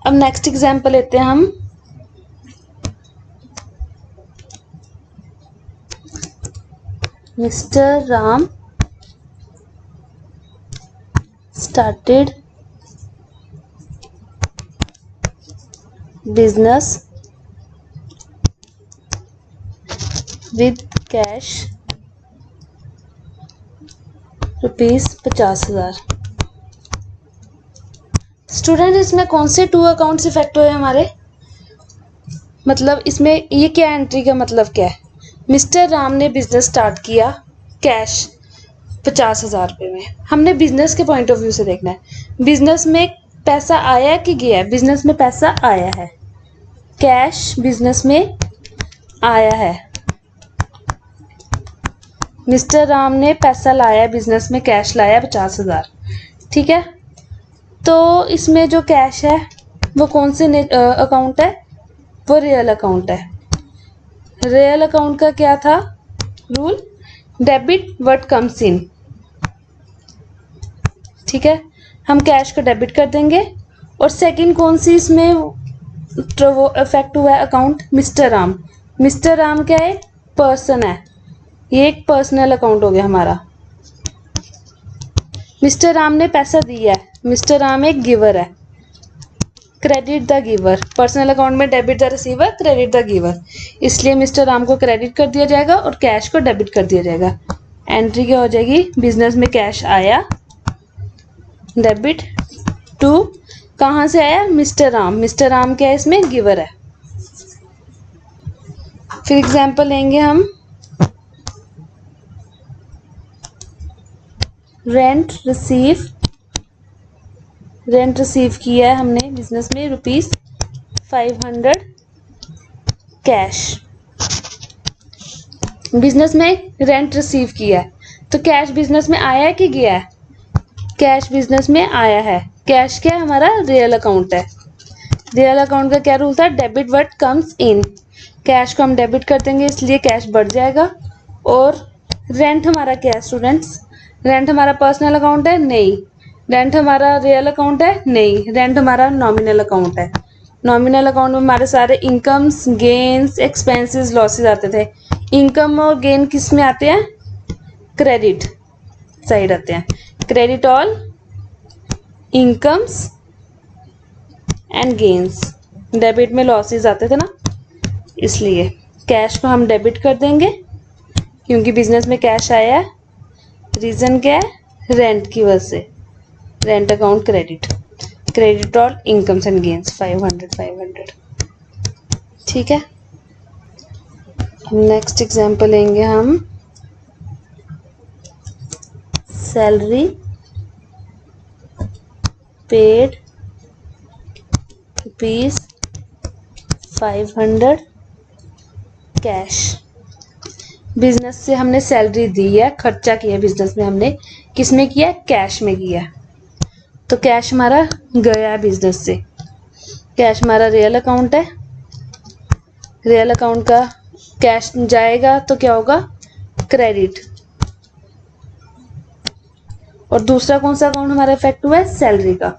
अब next example लेते हैं हम। Mister Ram started business with cash ₹50,000। Student इसमें कौन से टू अकाउंट्स इफेक्ट हुए हमारे, मतलब इसमें ये क्या एंट्री का मतलब क्या है। मिस्टर राम ने बिजनेस स्टार्ट किया कैश 50,000 रुपये में। हमने बिजनेस के पॉइंट ऑफ व्यू से देखना है, बिजनेस में पैसा आया कि गया है। बिजनेस में पैसा आया है, कैश बिजनेस में आया है। मिस्टर राम ने पैसा लाया बिजनेस में, कैश लाया 50,000, ठीक है। तो इसमें जो कैश है वो कौन से अकाउंट है, वो रियल अकाउंट है। रियल अकाउंट का क्या था rule, debit what comes in, ठीक है। हम कैश को डेबिट कर देंगे। और सेकंड कौन सी इसमें वो इफेक्ट हुआ है account, mister Ram. Mister Ram क्या है, पर्सन है, ये एक पर्सनल अकाउंट हो गया हमारा। मिस्टर राम ने पैसा दिया है, मिस्टर राम एक गिवर है, credit the giver. Personal account में debit the receiver, credit the giver, इसलिए मिस्टर राम को क्रेडिट कर दिया जाएगा और कैश को डेबिट कर दिया जाएगा। एंट्री क्या हो जाएगी, बिजनेस में कैश आया, डेबिट टू, कहाँ से आया, मिस्टर राम। मिस्टर राम क्या है इसमें, गिवर है। फिर एग्जांपल लेंगे हम, रेंट रिसीव किया है हमने बिजनेस में ₹500 कैश। बिजनेस में रेंट रिसीव किया है तो कैश बिजनेस में आया है कि गया है, कैश बिजनेस में आया है। कैश क्या है हमारा, रियल अकाउंट है। रियल अकाउंट का क्या रूल था, debit what comes in. Cash को हम डेबिट कर देंगे इसलिए कैश बढ़ जाएगा। और रेंट हमारा क्या है स्टूडेंट्स, रेंट हमारा पर्सनल अकाउंट है, नहीं। रेंट हमारा रियल अकाउंट है, नहीं। रेंट हमारा नॉमिनल अकाउंट है। नॉमिनल अकाउंट में हमारे सारे इनकम्स, गेन्स, एक्सपेंसेस, लॉसेस आते थे। इनकम और गेन किस में आते हैं, क्रेडिट साइड आते हैं। Credit all incomes and gains, debit में लॉसेस आते थे ना, इसलिए कैश को हम डेबिट कर देंगे क्योंकि बिजनेस में कैश आया है। रीजन क्या है, रेंट की वजह से, rent account credit, credit all incomes and gains 500। ठीक है। नेक्स्ट एग्जांपल लेंगे हम, सैलरी पेड ₹500 कैश। बिजनेस से हमने सैलरी दी है, खर्चा किया बिजनेस में हमने, किस में किया, कैश में किया। तो कैश हमारा गया है बिजनेस से। कैश हमारा रियल अकाउंट है, रियल अकाउंट का कैश जाएगा तो क्या होगा, क्रेडिट। और दूसरा कौन सा अकाउंट हमारा इफेक्ट हुआ है, सैलरी का।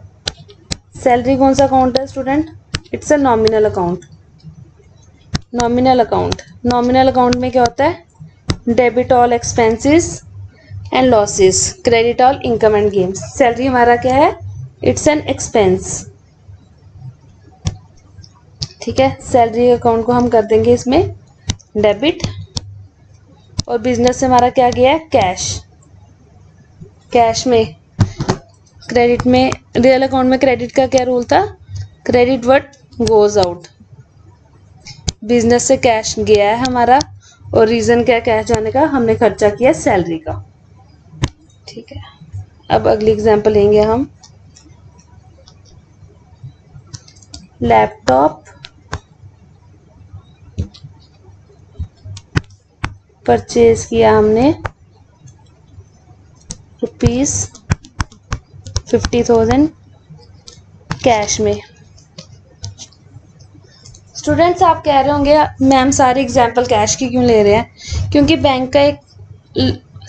सैलरी कौन सा अकाउंट है student, it's a nominal account. Nominal account, nominal account में क्या होता है, debit all expenses and losses, credit all income and gains. Salary हमारा क्या है, इट्स एन एक्सपेंस। ठीक है, सैलरी अकाउंट को हम कर देंगे इसमें डेबिट। और बिजनेस से हमारा क्या गया है, कैश। कैश में, क्रेडिट में, रियल अकाउंट में क्रेडिट का क्या रूल था, credit what goes out. Business से कैश गया है हमारा और रीजन क्या कैश जाने का, हमने खर्चा किया सैलरी का। ठीक है, अब अगली एग्जांपल लेंगे हम, लैपटॉप परचेज किया हमने ₹50,000 कैश में। स्टूडेंट्स आप कह रहे होंगे मैम सारी एग्जांपल कैश की क्यों ले रहे हैं, क्योंकि बैंक का एक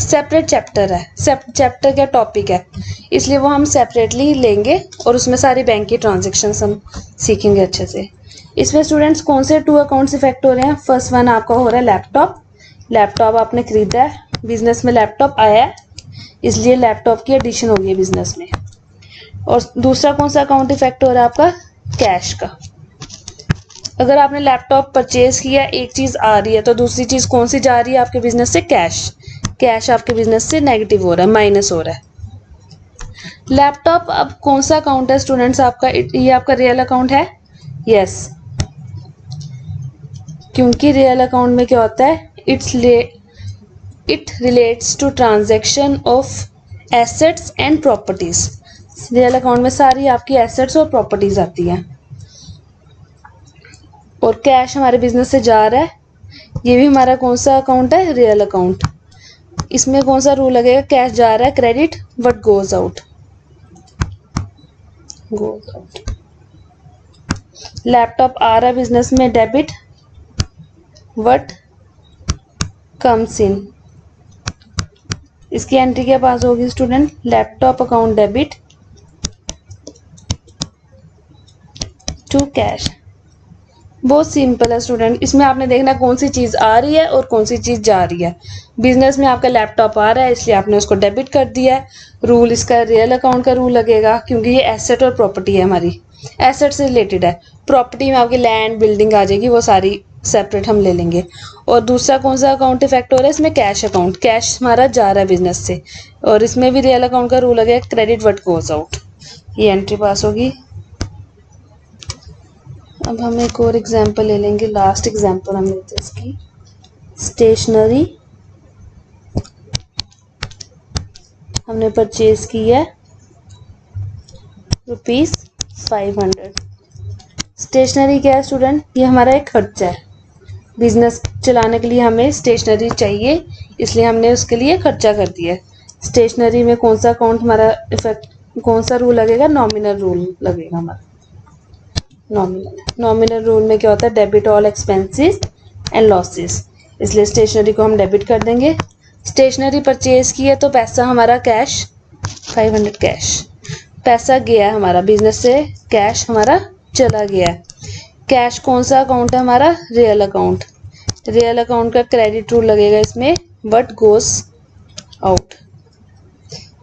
सेपरेट चैप्टर है, चैप्टर का टॉपिक है, इसलिए वो हम सेपरेटली लेंगे और उसमें सारी बैंक की ट्रांजेक्शन्स हम सीखेंगे अच्छे से। इसमें स्टूडेंट्स कौन से 2 अकाउंट्स इफेक्ट हो रहे हैं? फर्स्ट वन आपका हो रहा है लैपटॉप। लैपटॉप आपने खरीदा है, बिजनेस में लैपटॉप आया है, इसलिए लैपटॉप की एडिशन होगी बिजनेस में। और दूसरा कौन सा अकाउंट इफेक्ट हो रहा है आपका? कैश का। अगर आपने लैपटॉप परचेज किया, एक चीज आ रही है तो दूसरी चीज कौन सी जा रही है आपके बिजनेस से? कैश। कैश आपके बिजनेस से नेगेटिव हो रहा है, माइनस हो रहा है। लैपटॉप अब कौन सा अकाउंट है स्टूडेंट्स आपका? ये आपका रियल अकाउंट है? यस, क्योंकि रियल अकाउंट में क्या होता है? It relates to transaction of assets and properties. Real account में सारी आपकी एसेट्स और प्रॉपर्टीज आती हैं। और कैश हमारे बिजनेस से जा रहा है, ये भी हमारा कौन सा अकाउंट है? Real account. इसमें कौन सा रूल लगेगा? कैश जा रहा है credit, what goes out, goes out. Laptop आ रहा है बिजनेस में डेबिट, व्हाट कम्स इन। इसकी एंट्री क्या पास होगी student? Laptop account debit to cash. बहुत सिंपल है स्टूडेंट, इसमें आपने देखना कौन सी चीज आ रही है और कौन सी चीज जा रही है। बिजनेस में आपका लैपटॉप आ रहा है इसलिए आपने उसको डेबिट कर दिया है। रूल इसका रियल अकाउंट का रूल लगेगा, क्योंकि ये एसेट और प्रॉपर्टी है हमारी, एसेट से रिलेटेड है। प्रॉपर्टी में आपकी लैंड बिल्डिंग आ जाएगी, वो सारी सेपरेट हम ले लेंगे। और दूसरा कौन सा अकाउंट इफेक्ट हो रहा है इसमें? Cash account. कैश हमारा जा रहा है बिजनेस से, और इसमें भी रियल अकाउंट का रूल लगेगा, क्रेडिट व्हाट गोज आउट। ये एंट्री पास होगी। अब हम एक और एग्जांपल ले लेंगे, लास्ट एग्जांपल हम लेते हैं इसकी। स्टेशनरी हमने परचेज की है ₹500। स्टेशनरी क्या है स्टूडेंट? ये हमारा एक खर्चा है, बिजनेस चलाने के लिए हमें स्टेशनरी चाहिए, इसलिए हमने उसके लिए खर्चा कर दिया है। स्टेशनरी में कौन सा अकाउंट हमारा इफेक्ट, कौन सा रूल लगेगा? नॉमिनल रूल लगेगा हमारा। नॉमिनल रूल में क्या होता है? Debit all expenses and losses, इसलिए स्टेशनरी को हम डेबिट कर देंगे। स्टेशनरी परचेज की है तो पैसा हमारा कैश 500 कैश, पैसा गया है हमारा बिजनेस से, कैश हमारा चला गया है। कैश कौन सा अकाउंट है हमारा? Real account. रियल अकाउंट का क्रेडिट रूल लगेगा इसमें, व्हाट गोज आउट।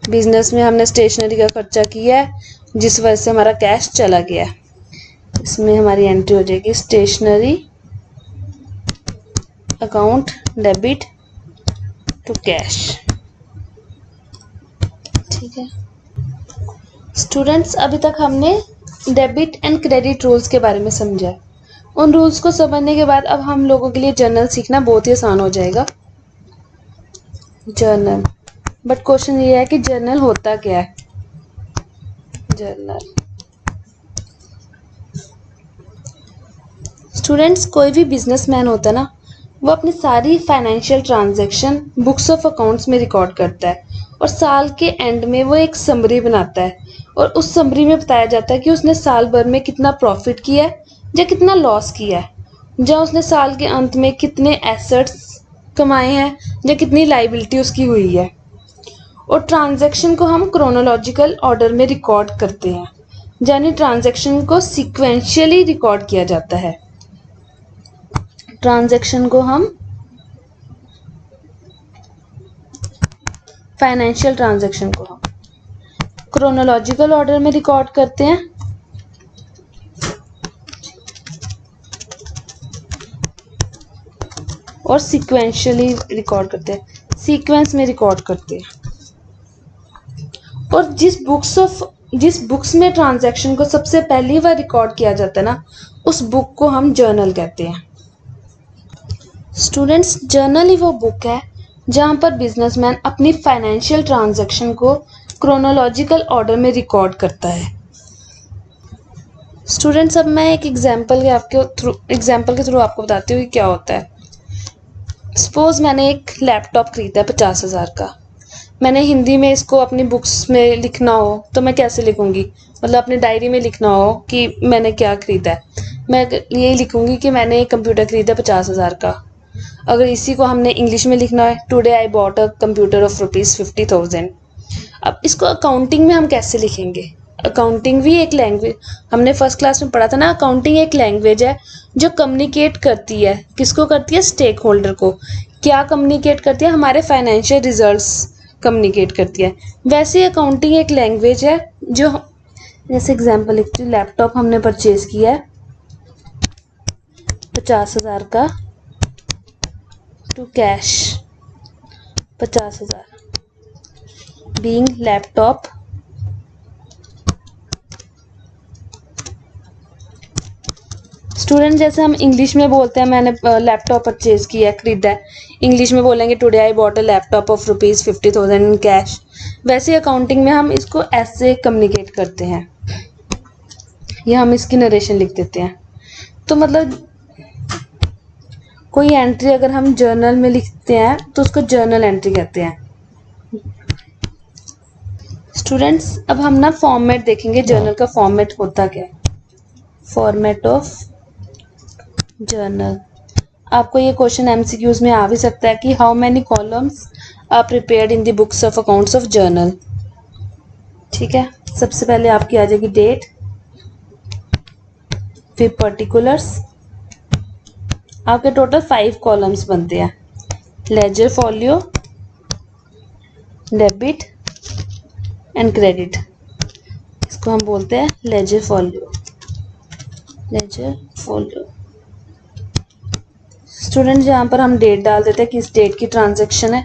बिजनेस में हमने स्टेशनरी का खर्चा किया है जिस वजह से हमारा कैश चला गया है। इसमें हमारी एंट्री हो जाएगी stationery account debit to cash. ठीक है स्टूडेंट्स, अभी तक हमने डेबिट एंड क्रेडिट रूल्स के बारे में समझा है। उन रूल्स को समझने के बाद अब हम लोगों के लिए जर्नल सीखना बहुत ही आसान हो जाएगा। जर्नल, बट क्वेश्चन ये है कि जर्नल होता क्या है? जर्नल स्टूडेंट्स, कोई भी बिजनेसमैन होता है ना, वो अपनी सारी financial transaction books of accounts में रिकॉर्ड करता है, और साल के एंड में वो एक समरी बनाता है, और उस समरी में बताया जाता है कि उसने साल भर में कितना प्रॉफिट किया है या कितना लॉस किया है, या उसने साल के अंत में कितने एसेट्स कमाए हैं या कितनी लाइबिलिटी उसकी हुई है। और ट्रांजैक्शन को हम क्रोनोलॉजिकल ऑर्डर में रिकॉर्ड करते हैं, यानी ट्रांजैक्शन को सीक्वेंशियली रिकॉर्ड किया जाता है। ट्रांजैक्शन को हम फाइनेंशियल ट्रांजैक्शन को हम क्रोनोलॉजिकल ऑर्डर में रिकॉर्ड करते हैं, और सीक्वेंशियली रिकॉर्ड करते हैं, सीक्वेंस में रिकॉर्ड करते हैं। और जिस बुक्स में ट्रांजैक्शन को सबसे पहली बार रिकॉर्ड किया जाता है ना, उस बुक को हम जर्नल कहते हैं। स्टूडेंट्स, जर्नल ही वो बुक है जहां पर बिजनेसमैन अपनी फाइनेंशियल ट्रांजैक्शन को क्रोनोलॉजिकल ऑर्डर में रिकॉर्ड करता है। स्टूडेंट्स, अब मैं एक एग्जांपल के थ्रू आपको बताती हूँ कि क्या होता है। सपोज मैंने एक लैपटॉप खरीदा 50,000 का, मैंने हिंदी में इसको अपनी बुक्स में लिखना हो तो मैं कैसे लिखूंगी? मतलब अपनी डायरी में लिखना हो कि मैंने क्या खरीदा है, मैं यही लिखूंगी कि मैंने एक कंप्यूटर खरीदा 50,000 का। अगर इसी को हमने इंग्लिश में लिखना है, today I bought a computer of ₹50,000। अब इसको अकाउंटिंग में हम कैसे लिखेंगे? अकाउंटिंग भी एक लैंग्वेज, हमने फर्स्ट क्लास में पढ़ा था ना, अकाउंटिंग एक लैंग्वेज है जो कम्युनिकेट करती है, किसको करती है? स्टेक होल्डर को। क्या कम्युनिकेट करती है? हमारे फाइनेंशियल रिजल्ट्स कम्युनिकेट करती है। वैसे अकाउंटिंग एक लैंग्वेज है जो, जैसे एग्जांपल लिखती हूँ, लैपटॉप हमने परचेज किया है 50,000 का, to cash 50,000, being laptop student. जैसे हम इंग्लिश में बोलते हैं मैंने लैपटॉप परचेज किया है, खरीदा है, इंग्लिश में बोलेंगे today I bought a laptop off ₹50,000 in cash. वैसे अकाउंटिंग में हम इसको ऐसे कम्युनिकेट करते हैं, या हम इसकी नरेशन लिख देते हैं। तो मतलब कोई एंट्री अगर हम जर्नल में लिखते हैं तो उसको जर्नल एंट्री कहते हैं। स्टूडेंट्स अब हम ना फॉर्मेट देखेंगे, जर्नल का फॉर्मेट होता क्या है। फॉर्मेट ऑफ जर्नल, आपको ये क्वेश्चन एमसीक्यूज में आ भी सकता है कि how many columns are prepared in the books of accounts of journal. ठीक है, सबसे पहले आपकी आ जाएगी डेट, फिर पर्टिकुलर्स, आपके टोटल 5 कॉलम्स बनते हैं। Ledger folio, debit and credit, इसको हम बोलते हैं ledger folio. Ledger folio student, यहाँ पर हम डेट डाल देते हैं किस डेट की ट्रांजैक्शन है।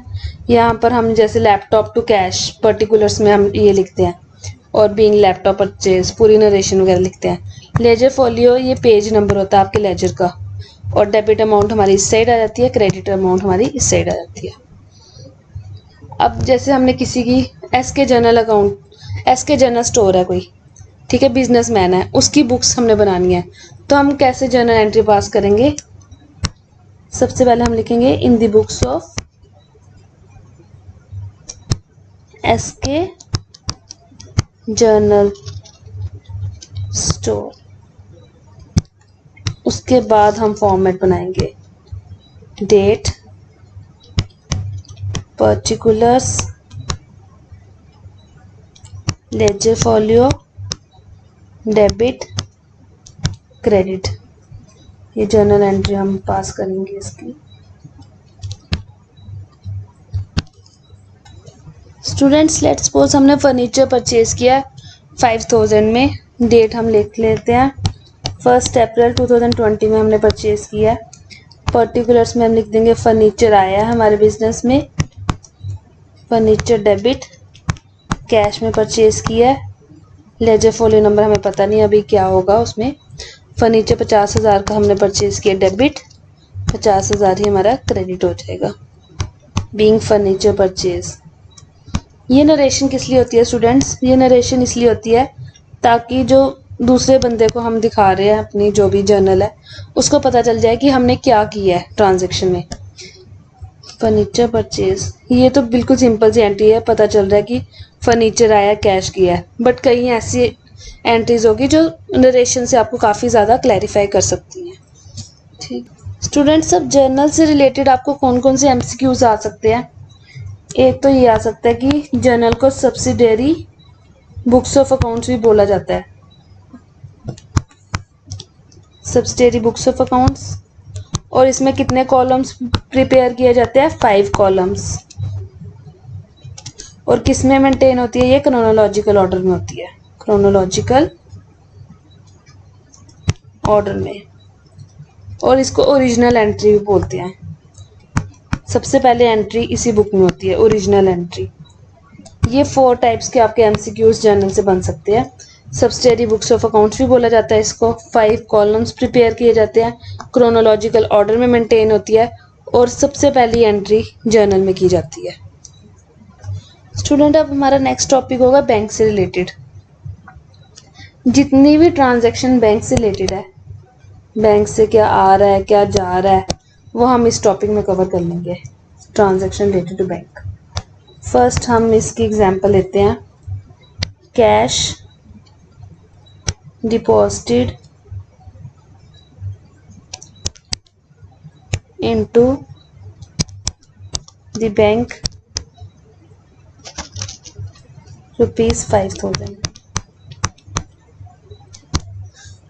यहाँ पर हम जैसे लैपटॉप टू कैश पर्टिकुलर्स में हम ये लिखते हैं, और बीइंग लैपटॉप परचेज पूरी नरेशन वगैरह लिखते हैं। लेजर फॉलियो ये पेज नंबर होता है आपके लेजर का, और डेबिट अमाउंट हमारी इस साइड आ जाती है, क्रेडिट अमाउंट हमारी इस साइड आ जाती है। अब जैसे हमने किसी की SK general account, SK general store है कोई, ठीक है, बिजनेसमैन है, उसकी बुक्स हमने बनानी है, तो हम कैसे जर्नल एंट्री पास करेंगे? सबसे पहले हम लिखेंगे in the books of SK journal store, उसके बाद हम फॉर्मेट बनाएंगे date, particulars, ledger folio, debit, credit, ये जर्नल एंट्री हम पास करेंगे इसकी। स्टूडेंट्स लेट्स सपोज हमने फर्नीचर परचेज किया 5,000 में, डेट हम लिख लेते हैं 1 अप्रैल 2020 में हमने परचेज किया। पर्टिकुलर्स में हम लिख देंगे फर्नीचर आया है हमारे बिजनेस में, फर्नीचर डेबिट, कैश में परचेज किया है। लेजर फॉलियो नंबर हमें पता नहीं अभी क्या होगा उसमें। फर्नीचर 50,000 का हमने परचेज किया डेबिट, 50,000 ही हमारा क्रेडिट हो जाएगा, बीइंग फर्नीचर परचेज। ये नरेशन किस लिए होती है स्टूडेंट्स? ये नरेशन इसलिए होती है ताकि जो दूसरे बंदे को हम दिखा रहे हैं अपनी जो भी जर्नल है, उसको पता चल जाए कि हमने क्या किया है ट्रांजैक्शन में। फर्नीचर परचेज, ये तो बिल्कुल सिंपल सी एंट्री है, पता चल रहा है कि फर्नीचर आया, कैश किया है। बट कई ऐसी एंट्रीज होगी जो नरेशन से आपको काफ़ी ज़्यादा क्लैरिफाई कर सकती हैं। ठीक स्टूडेंट्स, अब जर्नल से रिलेटेड आपको कौन कौन से एमसीक्यूज आ सकते हैं? एक तो ये आ सकता है कि जर्नल को सब्सिडियरी बुक्स ऑफ अकाउंट्स भी बोला जाता है। सब्सिडियरी बुक्स ऑफ अकाउंट्स, और इसमें कितने कॉलम्स प्रिपेयर किए जाते हैं? 5 कॉलम्स। और किस में मेंटेन होती है? ये क्रोनोलॉजिकल ऑर्डर में होती है, क्रोनोलॉजिकल ऑर्डर में। और इसको ओरिजिनल एंट्री भी बोलते हैं। सबसे पहले एंट्री इसी बुक में होती है, ओरिजिनल एंट्री। ये 4 टाइप्स के आपके एमसीक्यूज जर्नल से बन सकते हैं। सब्सिडियरी बुक्स ऑफ अकाउंट्स भी बोला जाता है इसको, 5 कॉलम्स प्रिपेयर किए जाते हैं, क्रोनोलॉजिकल ऑर्डर में मेंटेन होती है, और सबसे पहली एंट्री जर्नल में की जाती है। स्टूडेंट, अब हमारा नेक्स्ट टॉपिक होगा बैंक से रिलेटेड। जितनी भी ट्रांजैक्शन बैंक से रिलेटेड है, बैंक से क्या आ रहा है क्या जा रहा है, वो हम इस टॉपिक में कवर कर लेंगे, transaction related to bank. First हम इसकी एग्जांपल लेते हैं, cash deposited into the bank ₹5,000।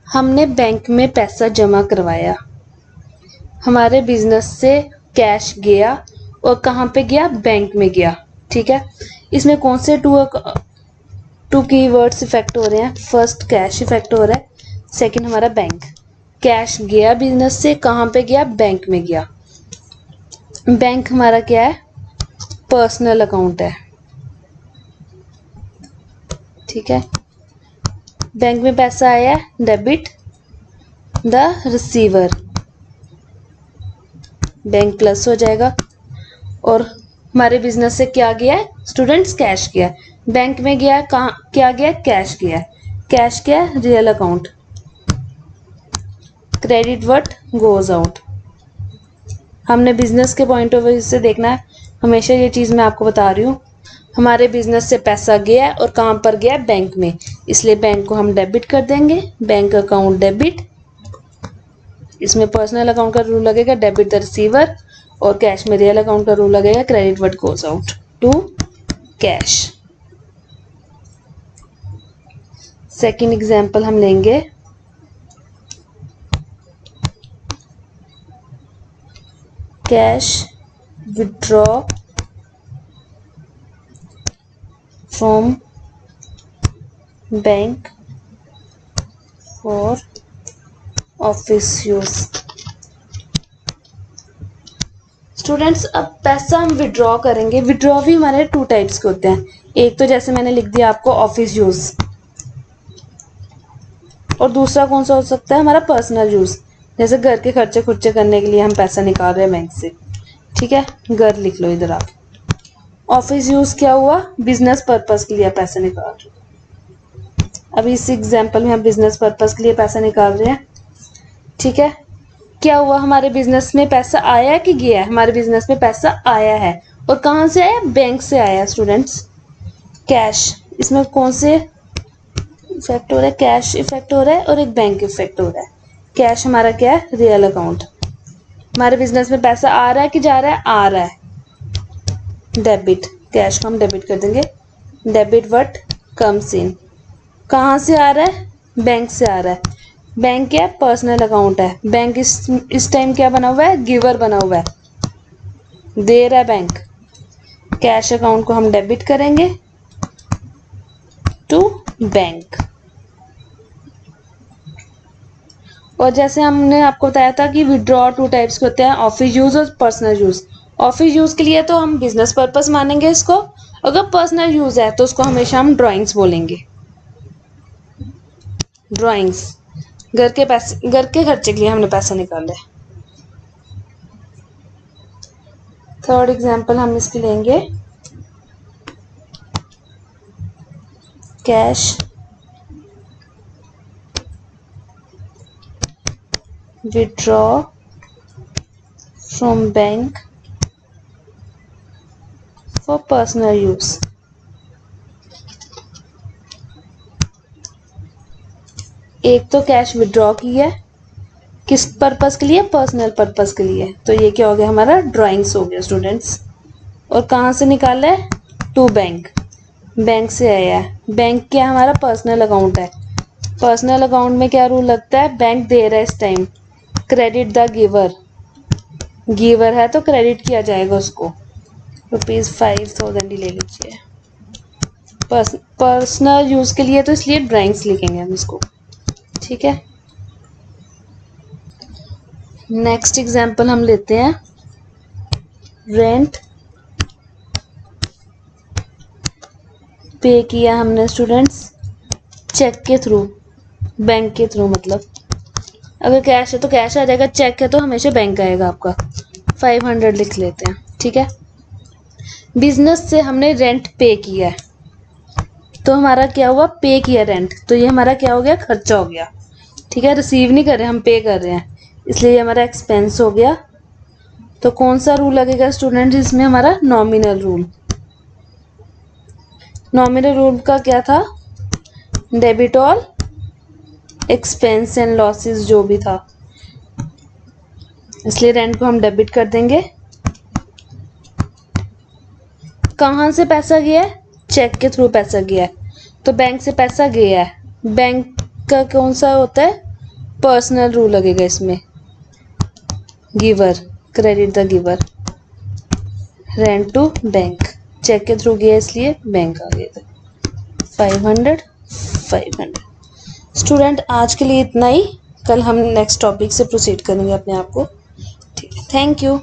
हमने बैंक में पैसा जमा करवाया, हमारे बिजनेस से कैश गया और कहाँ पे गया, बैंक में गया। ठीक है, इसमें कौन से टू कीवर्ड्स इफेक्ट हो रहे हैं? फर्स्ट कैश इफेक्ट हो रहा है, सेकंड हमारा बैंक। कैश गया बिजनेस से, कहाँ पे गया, बैंक में गया। बैंक हमारा क्या है, पर्सनल अकाउंट है। ठीक है, बैंक में पैसा आया, debit the receiver, bank plus हो जाएगा। और हमारे बिजनेस से क्या गया है स्टूडेंट्स, कैश गया। बैंक में गया, कहाँ क्या गया, कैश गया। कैश क्या है, real account. Credit what goes out. हमने बिजनेस के पॉइंट ऑफ व्यू से देखना है, हमेशा ये चीज़ मैं आपको बता रही हूँ। हमारे बिजनेस से पैसा गया है और कहाँ पर गया, बैंक में, इसलिए बैंक को हम डेबिट कर देंगे, बैंक अकाउंट डेबिट। इसमें पर्सनल अकाउंट का रूल लगेगा, डेबिट द रिसीवर, और कैश में रियल अकाउंट का रूल लगेगा, credit what goes out to cash. Second example हम लेंगे, cash withdraw from bank for office use. Students, अब पैसा हम विड्रॉ करेंगे। विड्रॉ भी हमारे टू टाइप्स के होते हैं, एक तो जैसे मैंने लिख दिया आपको ऑफिस यूज, और दूसरा कौन सा हो सकता है, हमारा पर्सनल यूज, जैसे घर के खर्चे खुर्चे करने के लिए हम पैसा निकाल रहे हैं बैंक से। ठीक है, घर लिख लो इधर आप। ऑफिस यूज क्या हुआ, बिजनेस पर्पस के लिए पैसा निकाल रहे हैं। अभी इस एग्जाम्पल में हम बिजनेस पर्पस के लिए पैसा निकाल रहे हैं। ठीक है, क्या हुआ, हमारे बिजनेस में पैसा आया कि गया है, हमारे बिजनेस में पैसा आया है, और कहाँ से आया, बैंक से आया स्टूडेंट्स। कैश, इसमें कौन से इफेक्ट हो रहा है, कैश इफेक्ट हो रहा है और एक बैंक इफेक्ट हो रहा है। कैश हमारा क्या है, रियल अकाउंट। हमारे बिजनेस में पैसा आ रहा है कि जा रहा है, आ रहा है, डेबिट, कैश को हम डेबिट कर देंगे। डेबिट व्हाट कम्स इन, कहाँ से आ रहा है, बैंक से आ रहा है। बैंक क्या है, पर्सनल अकाउंट है। बैंक इस टाइम क्या बना हुआ है, गिवर बना हुआ है, दे रहा है बैंक। कैश अकाउंट को हम डेबिट करेंगे टू बैंक। और जैसे हमने आपको बताया था कि विड्रॉ टू टाइप्स के होते हैं, ऑफिस यूज और पर्सनल यूज। ऑफिस यूज के लिए तो हम बिजनेस पर्पस मानेंगे इसको, अगर पर्सनल यूज है तो उसको हमेशा हम ड्राइंग्स बोलेंगे। ड्राइंग्स, घर के पैसे, घर के खर्चे के लिए हमने पैसा निकाला है। थर्ड एग्जांपल हम इसकी लेंगे, cash withdraw from bank for personal use. एक तो कैश विड्रॉ की है, किस पर्पस के लिए, पर्सनल पर्पस के लिए, तो ये क्या हो गया, हमारा ड्राइंग्स हो गया स्टूडेंट्स। और कहाँ से निकाला है, टू बैंक, बैंक से आया है। बैंक क्या हमारा पर्सनल अकाउंट है। पर्सनल अकाउंट में क्या रूल लगता है, बैंक दे रहा है इस time, credit the giver, giver है तो क्रेडिट किया जाएगा उसको, ₹5,000 ही ले लीजिए। पर्सनल यूज के लिए तो इसलिए ड्राइंग्स लिखेंगे हम इसको। ठीक है, नेक्स्ट एग्जाम्पल हम लेते हैं, रेंट पे किया हमने स्टूडेंट्स चेक के थ्रू, बैंक के थ्रू, मतलब अगर कैश है तो कैश आ जाएगा, चेक है तो हमेशा बैंक आएगा आपका। 500 लिख लेते हैं। ठीक है, बिजनेस से हमने रेंट पे किया है, तो हमारा क्या हुआ, पे किया रेंट, तो ये हमारा क्या हो गया, खर्चा हो गया। ठीक है, रिसीव नहीं कर रहे, हम पे कर रहे हैं, इसलिए ये हमारा एक्सपेंस हो गया। तो कौन सा रूल लगेगा स्टूडेंट इसमें, हमारा नॉमिनल रूल। नॉमिनल रूल का क्या था, debit all expense and losses जो भी था। इसलिए रेंट को हम डेबिट कर देंगे। कहाँ से पैसा गया है? चेक के थ्रू पैसा गया है, तो बैंक से पैसा गया है। बैंक का कौन सा होता है? पर्सनल रूल लगेगा इसमें। Giver, credit the giver. Rent to bank, cheque के थ्रू गया इसलिए बैंक आ गया था। 500। स्टूडेंट आज के लिए इतना ही। कल हम नेक्स्ट टॉपिक से प्रोसीड करेंगे अपने आप को। ठीक है, थैंक यू।